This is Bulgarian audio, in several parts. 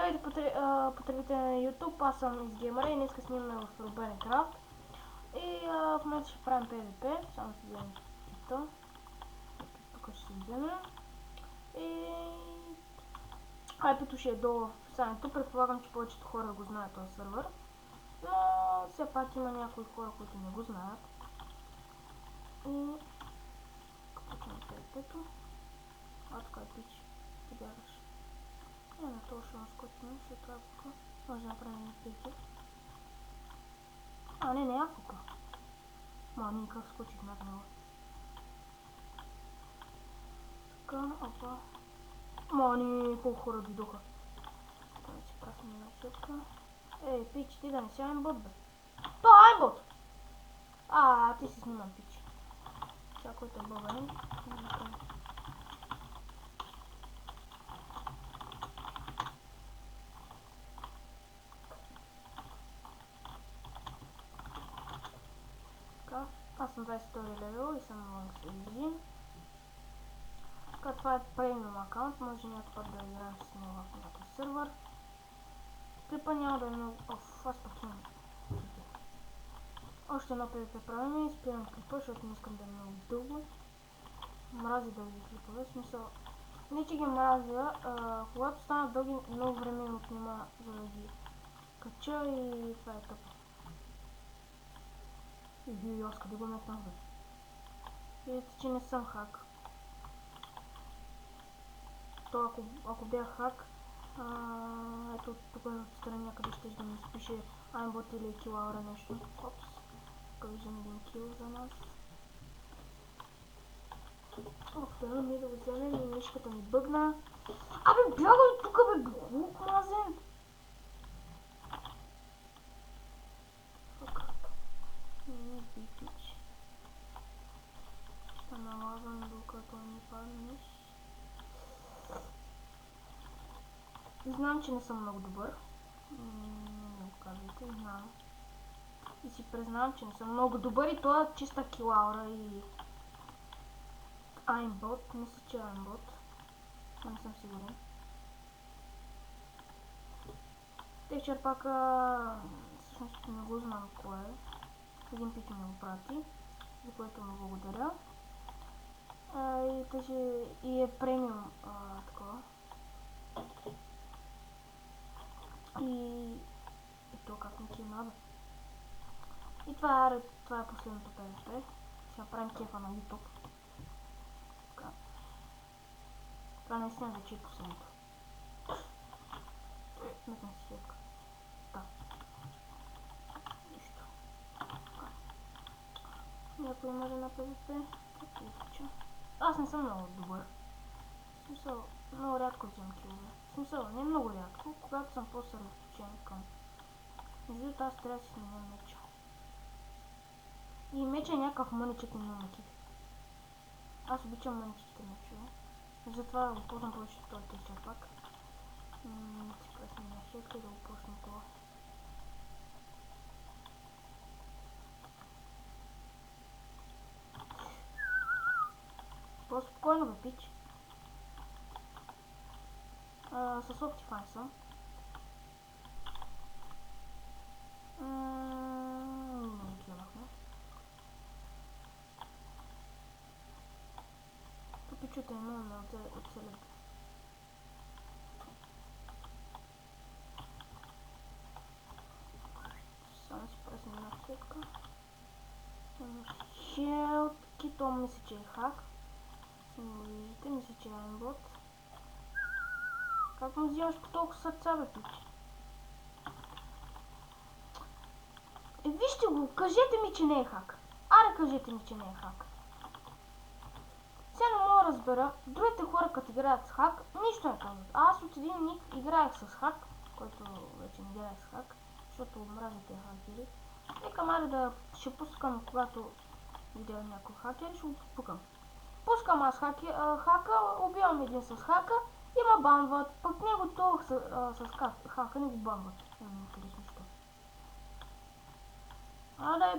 Здравейте, потребители на YouTube, аз съм Изгеймъра и днес снимаме в Робен Крафт. И в момента ще правим PvP, само си вземем кита. Тук ще си вземем. И IP-то ще е долу в описанието, предполагам, че повечето хора го знаят този сервер. Но все пак има някои хора, които не го знаят. И почваме PvP-то. Тук е пич, ти бягаш. На това ще наскочим, след това тук може да направим пейки. Не Африка. Ние как скочих над него. Така, опа. Колко хора дойдоха. Да си прасим една сетка. Пич, ти да не си аймбот, бе. То аймбот! Ти си снимам, пич. Сега, който е българин. Аз съм 22 левел и съм на Easy. Това е премиум акаунт, може някакъв път да играем с него в някакъв сервер. Клипа няма да е много... аз пък имам. Още едно PvP правим и спирам клипа, защото не искам да е много дълго. Мрази дълги клипове, в смисъл... Не че ги мразя, когато станат дълги, много време им отнема за да ги кача и това е тъпо. Аз къде го метнах, бе? Видите, че не съм хак. То ако бях хак, ето тук отстрани някъде ще да ми спише aimbot или kill нещо. Опс. Тук виждам един кил за нас. Да ми да го вземем и мишката ми бъгна. Бягай тук, бе, буклук мазен! Битич. Ще налагам докато не паднеш. Знам, че не съм много добър. Не го казвайте, знам. И си признавам, че не съм много добър и това е чиста килаура и... Aimbot, мисля, че е Aimbot. Не съм сигурен. Текчер пака... всъщност не го знам кое е. Един пич ми го прати, за което му благодаря. И е премиум такова. И то как не кима, бе. И това е последното PvP. Ще направим кефа на YouTube. Така. Това наистина вече е последното. Метна си сетка. Така. Нищо. Така. Някой може на PvP. Какво изуча? Аз не съм много добър. В смисъл, много рядко вземам килове. В смисъл, не много рядко, когато съм по-съсредоточен към. Между другото, аз трябва да си сменя меча. И меча е някакъв мъничък и много киф. Аз обичам мъничките мечове. Затова го ползвам повече от този течер пак. Си пресна на сетка и да го почна това. По-спокойно, бе, пич. С Optifine съм. Не килахме. Попичута е много ме оцелят. Само си пресна една сетка. Шелки, то мисля, че е хак. Виждате, мисля, че е aimbot. Как му взимаш по толкова сърца, бе, пич? Вижте го, кажете ми, че не е хак. Кажете ми, че не е хак. Сега не мога да разбера, другите хора като играят с хак, нищо не казват. Аз от един ник играех с хак, който вече не играех с хак, защото мразите хакери. Викам, да ще пускам, когато видя някой хакер, ще го пукам. Пускам аз хака, убивам един с хака и ма банват, пък него то с хака не го банват. Не ми интересно що.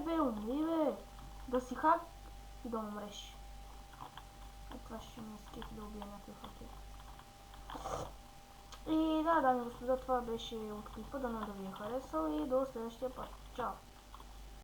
Бе, умри, бе. Да си хак и да умреш. Това ще ми скефи да убия някой хакер. И да, дами и господа, това беше от клипа, дано да ви е харесал и до следващия път. Чао!